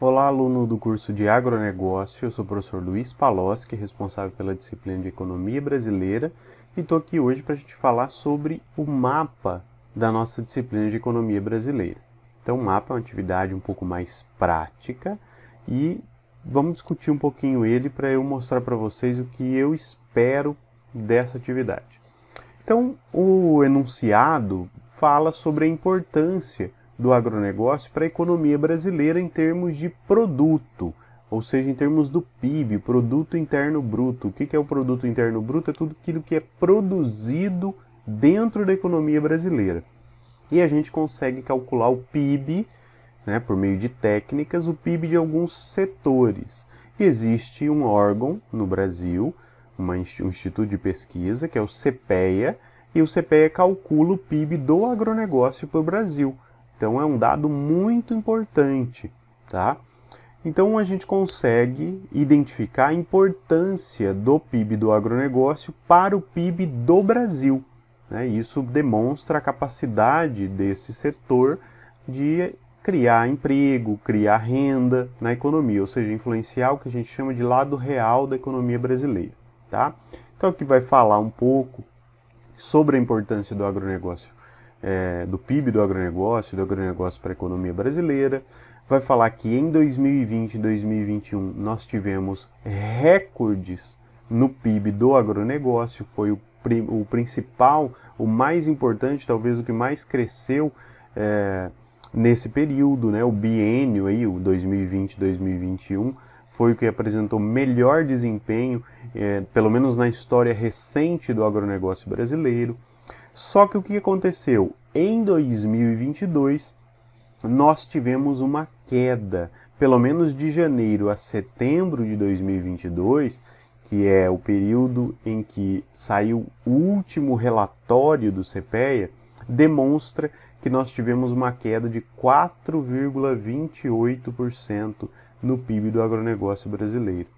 Olá, aluno do curso de Agronegócio. Eu sou o professor Luiz Paloschi, responsável pela disciplina de Economia Brasileira, e estou aqui hoje para a gente falar sobre o mapa da nossa disciplina de Economia Brasileira. Então, o mapa é uma atividade um pouco mais prática e vamos discutir um pouquinho ele para eu mostrar para vocês o que eu espero dessa atividade. Então, o enunciado fala sobre a importância do agronegócio para a economia brasileira em termos de produto, ou seja, em termos do PIB, Produto Interno Bruto. O que é o Produto Interno Bruto? É tudo aquilo que é produzido dentro da economia brasileira. E a gente consegue calcular o PIB, né, por meio de técnicas, o PIB de alguns setores. E existe um órgão no Brasil, um instituto de pesquisa, que é o CPEA, e o CPEA calcula o PIB do agronegócio para o Brasil. Então é um dado muito importante, tá? Então a gente consegue identificar a importância do PIB do agronegócio para o PIB do Brasil, né? Isso demonstra a capacidade desse setor de criar emprego, criar renda na economia, ou seja, influenciar o que a gente chama de lado real da economia brasileira, tá? Então aqui vai falar um pouco sobre a importância do agronegócio, do PIB do agronegócio para a economia brasileira. Vai falar que em 2020 e 2021 nós tivemos recordes no PIB do agronegócio, foi o principal, o mais importante, talvez o que mais cresceu nesse período, né? O biênio aí, o 2020-2021, foi o que apresentou melhor desempenho, pelo menos na história recente do agronegócio brasileiro. Só que o que aconteceu? Em 2022, nós tivemos uma queda, pelo menos de janeiro a setembro de 2022, que é o período em que saiu o último relatório do CPEA, demonstra que nós tivemos uma queda de 4,28% no PIB do agronegócio brasileiro.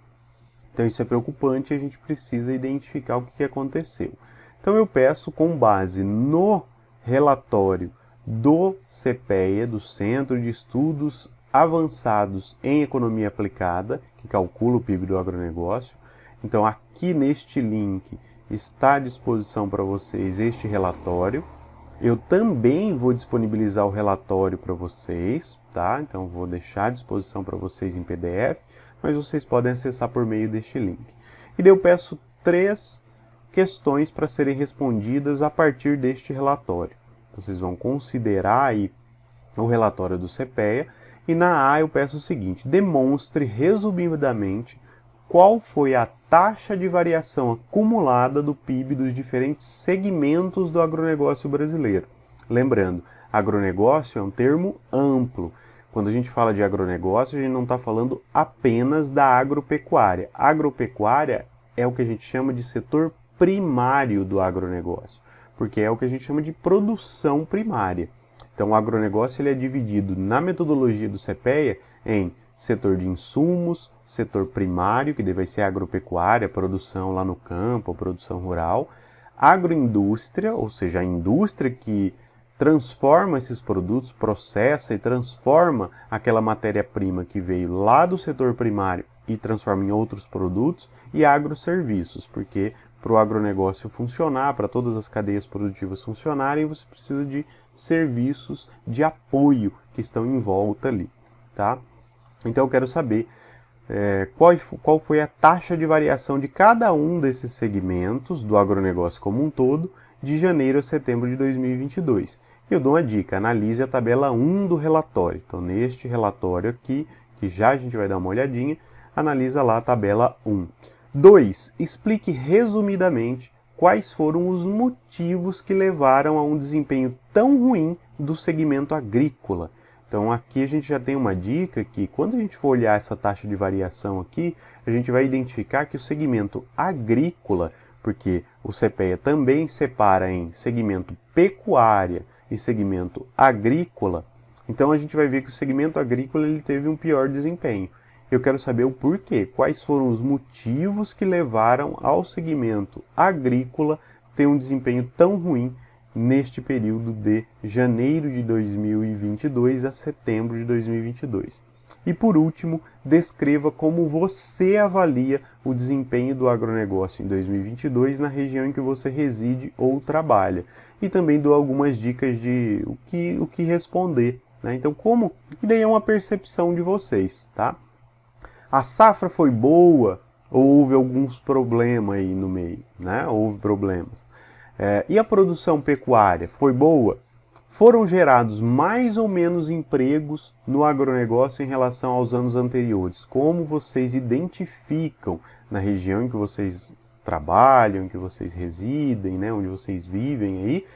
Então isso é preocupante e a gente precisa identificar o que aconteceu. Então eu peço, com base no relatório do CPEA, do Centro de Estudos Avançados em Economia Aplicada, que calcula o PIB do agronegócio. Então aqui neste link está à disposição para vocês este relatório. Eu também vou disponibilizar o relatório para vocês, tá? Então vou deixar à disposição para vocês em PDF, mas vocês podem acessar por meio deste link. E daí eu peço 3 questões para serem respondidas a partir deste relatório. Então, vocês vão considerar aí o relatório do CPEA, e na A eu peço o seguinte: demonstre resumidamente qual foi a taxa de variação acumulada do PIB dos diferentes segmentos do agronegócio brasileiro. Lembrando, agronegócio é um termo amplo. Quando a gente fala de agronegócio, a gente não está falando apenas da agropecuária. Agropecuária é o que a gente chama de setor primário do agronegócio, porque é o que a gente chama de produção primária. Então, o agronegócio ele é dividido na metodologia do CPEA em setor de insumos, setor primário, que deve ser a agropecuária, produção lá no campo, a produção rural, agroindústria, ou seja, a indústria que transforma esses produtos, processa e transforma aquela matéria-prima que veio lá do setor primário e transforma em outros produtos, e agroserviços, porque para o agronegócio funcionar, para todas as cadeias produtivas funcionarem, você precisa de serviços de apoio que estão em volta ali, tá? Então eu quero saber qual foi a taxa de variação de cada um desses segmentos do agronegócio como um todo, de janeiro a setembro de 2022. Eu dou uma dica: analise a tabela 1 do relatório. Então, neste relatório aqui, que já a gente vai dar uma olhadinha, analisa lá a tabela 1. 2. Explique resumidamente quais foram os motivos que levaram a um desempenho tão ruim do segmento agrícola. Então aqui a gente já tem uma dica que, quando a gente for olhar essa taxa de variação aqui, a gente vai identificar que o segmento agrícola, porque o CPEA também separa em segmento pecuária e segmento agrícola, então a gente vai ver que o segmento agrícola ele teve um pior desempenho. Eu quero saber o porquê, quais foram os motivos que levaram ao segmento agrícola ter um desempenho tão ruim neste período de janeiro de 2022 a setembro de 2022. E por último, descreva como você avalia o desempenho do agronegócio em 2022 na região em que você reside ou trabalha. E também dou algumas dicas de o que responder, né? Então, e daí é uma percepção de vocês, tá? A safra foi boa ou houve alguns problemas aí no meio, né? Houve problemas. E a produção pecuária foi boa? Foram gerados mais ou menos empregos no agronegócio em relação aos anos anteriores? Como vocês identificam na região em que vocês trabalham, em que vocês residem, né, onde vocês vivem aí,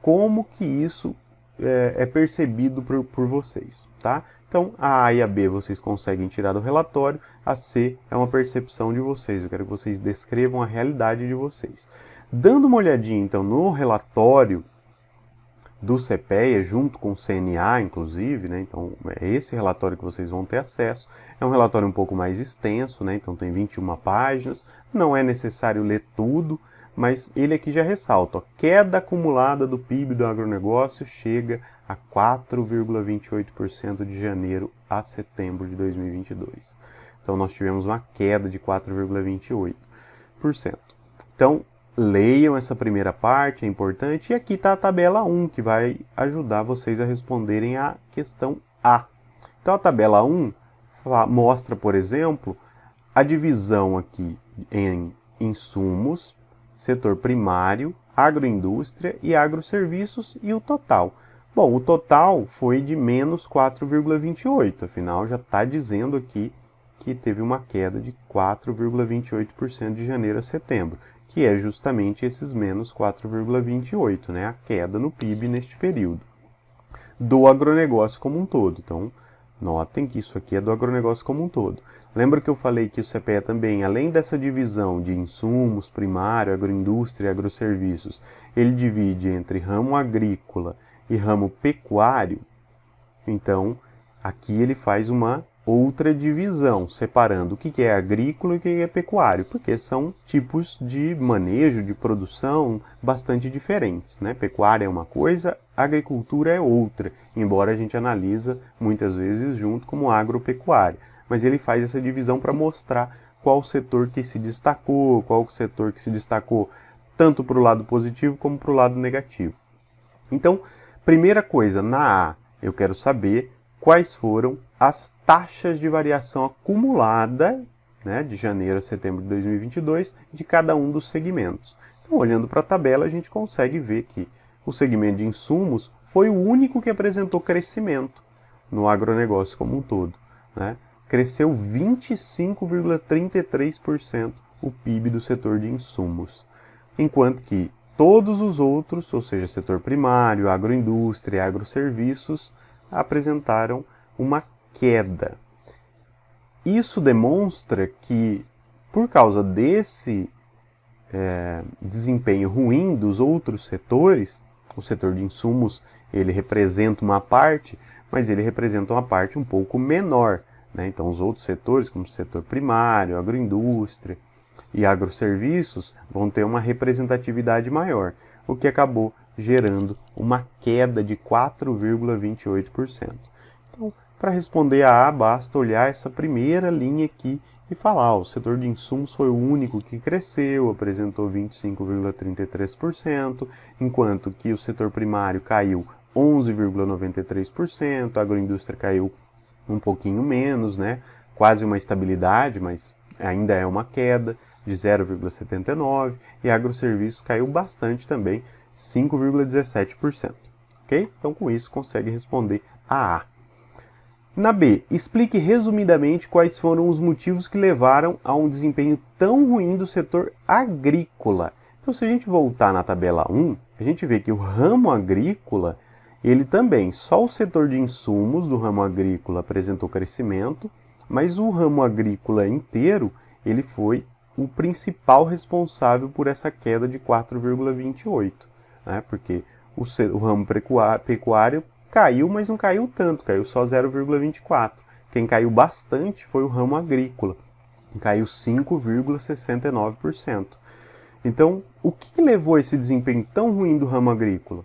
como que isso é percebido por vocês, tá? Então, a A e a B vocês conseguem tirar do relatório, a C é uma percepção de vocês, eu quero que vocês descrevam a realidade de vocês. Dando uma olhadinha, então, no relatório do CPEA, junto com o CNA, inclusive, né? Então, é esse relatório que vocês vão ter acesso. É um relatório um pouco mais extenso, né? Então, tem 21 páginas. Não é necessário ler tudo, mas ele aqui já ressalta, ó, queda acumulada do PIB do agronegócio chega a 4,28% de janeiro a setembro de 2022. Então, nós tivemos uma queda de 4,28%. Então, leiam essa primeira parte, é importante. E aqui está a tabela 1, que vai ajudar vocês a responderem a questão A. Então, a tabela 1 mostra, por exemplo, a divisão aqui em insumos, setor primário, agroindústria e agroserviços e o total. Bom, o total foi de menos 4,28, afinal já está dizendo aqui que teve uma queda de 4,28% de janeiro a setembro, que é justamente esses menos 4,28, né? A queda no PIB neste período. Do agronegócio como um todo. Então, notem que isso aqui é do agronegócio como um todo. Lembra que eu falei que o CPEA também, além dessa divisão de insumos, primário, agroindústria e agroserviços, ele divide entre ramo agrícola e ramo pecuário? Então, aqui ele faz uma outra divisão, separando o que é agrícola e o que é pecuário, porque são tipos de manejo, de produção bastante diferentes, né? Pecuária é uma coisa, agricultura é outra, embora a gente analisa muitas vezes junto como agropecuária. Mas ele faz essa divisão para mostrar qual setor que se destacou, qual setor que se destacou tanto para o lado positivo como para o lado negativo. Então, primeira coisa, na A, eu quero saber quais foram as taxas de variação acumulada, né, de janeiro a setembro de 2022 de cada um dos segmentos. Então, olhando para a tabela, a gente consegue ver que o segmento de insumos foi o único que apresentou crescimento no agronegócio como um todo, né? Cresceu 25,33% o PIB do setor de insumos, enquanto que todos os outros, ou seja, setor primário, agroindústria e agroserviços, apresentaram uma queda. Isso demonstra que, por causa desse desempenho ruim dos outros setores, o setor de insumos ele representa uma parte, mas ele representa uma parte um pouco menor, né? Então, os outros setores, como o setor primário, agroindústria e agroserviços, vão ter uma representatividade maior, o que acabou gerando uma queda de 4,28%. Então, para responder a A, basta olhar essa primeira linha aqui e falar, o setor de insumos foi o único que cresceu, apresentou 25,33%, enquanto que o setor primário caiu 11,93%, a agroindústria caiu um pouquinho menos, né? Quase uma estabilidade, mas ainda é uma queda de 0,79%, e a agroserviços caiu bastante também, 5,17%. Ok? Então, com isso, consegue responder a A. Na B, explique resumidamente quais foram os motivos que levaram a um desempenho tão ruim do setor agrícola. Então, se a gente voltar na tabela 1, a gente vê que o ramo agrícola, ele também, só o setor de insumos do ramo agrícola apresentou crescimento, mas o ramo agrícola inteiro, ele foi o principal responsável por essa queda de 4,28%, né? Porque o ramo pecuário caiu, mas não caiu tanto, caiu só 0,24%. Quem caiu bastante foi o ramo agrícola, que caiu 5,69%. Então, o que levou a esse desempenho tão ruim do ramo agrícola?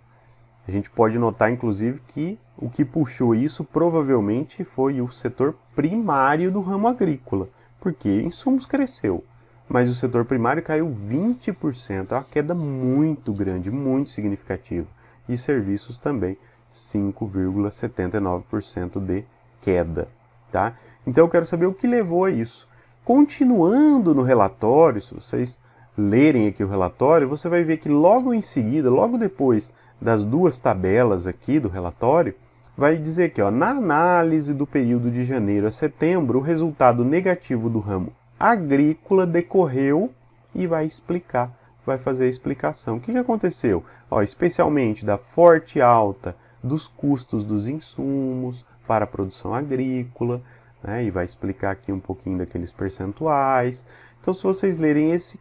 A gente pode notar, inclusive, que o que puxou isso provavelmente foi o setor primário do ramo agrícola, porque insumos cresceu, mas o setor primário caiu 20%, é uma queda muito grande, muito significativa, e serviços também 5,79% de queda. Tá? Então eu quero saber o que levou a isso. Continuando no relatório, se vocês lerem aqui o relatório, você vai ver que logo em seguida, logo depois das duas tabelas aqui do relatório, vai dizer aqui, ó, na análise do período de janeiro a setembro, o resultado negativo do ramo agrícola decorreu e vai explicar, vai fazer a explicação. O que aconteceu? Ó, especialmente da forte alta dos custos dos insumos para a produção agrícola, né, e vai explicar aqui um pouquinho daqueles percentuais. Então, se vocês lerem esse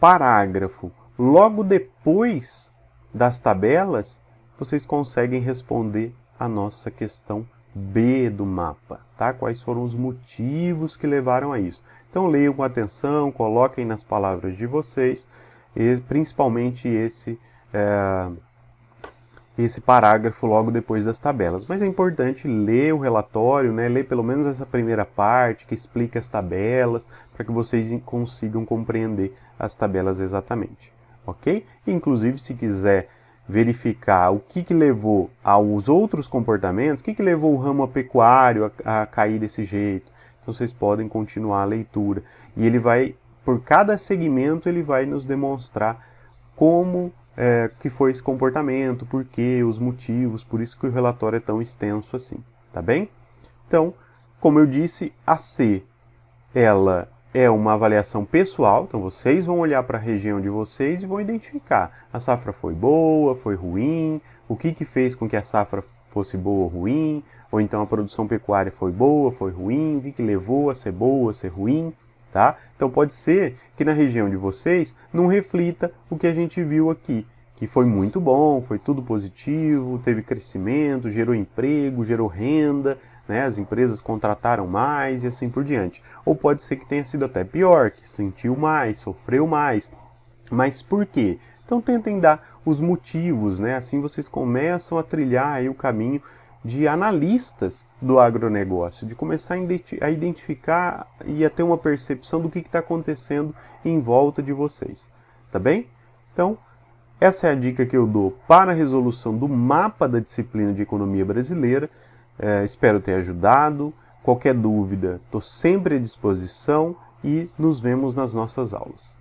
parágrafo logo depois das tabelas, vocês conseguem responder a nossa questão B do mapa, tá? Quais foram os motivos que levaram a isso? Então leiam com atenção, coloquem nas palavras de vocês, e principalmente esse parágrafo logo depois das tabelas. Mas é importante ler o relatório, né? Ler pelo menos essa primeira parte que explica as tabelas, para que vocês consigam compreender as tabelas exatamente, ok? Inclusive, se quiser verificar o que levou aos outros comportamentos, o que levou o ramo pecuário a cair desse jeito, então vocês podem continuar a leitura. E ele vai, por cada segmento, ele vai nos demonstrar como que foi esse comportamento, por quê, os motivos, por isso que o relatório é tão extenso assim, tá bem? Então, como eu disse, a C, ela é uma avaliação pessoal, então vocês vão olhar para a região de vocês e vão identificar. A safra foi boa, foi ruim, o que fez com que a safra fosse boa ou ruim, ou então a produção pecuária foi boa, foi ruim, o que levou a ser boa, a ser ruim, tá? Então pode ser que na região de vocês não reflita o que a gente viu aqui, que foi muito bom, foi tudo positivo, teve crescimento, gerou emprego, gerou renda, né? As empresas contrataram mais e assim por diante. Ou pode ser que tenha sido até pior, que sentiu mais, sofreu mais. Mas por quê? Então tentem dar os motivos, né? Assim vocês começam a trilhar aí o caminho de analistas do agronegócio, de começar a identificar e a ter uma percepção do que está acontecendo em volta de vocês. Tá bem? Então, essa é a dica que eu dou para a resolução do mapa da disciplina de economia brasileira. Espero ter ajudado. Qualquer dúvida, estou sempre à disposição e nos vemos nas nossas aulas.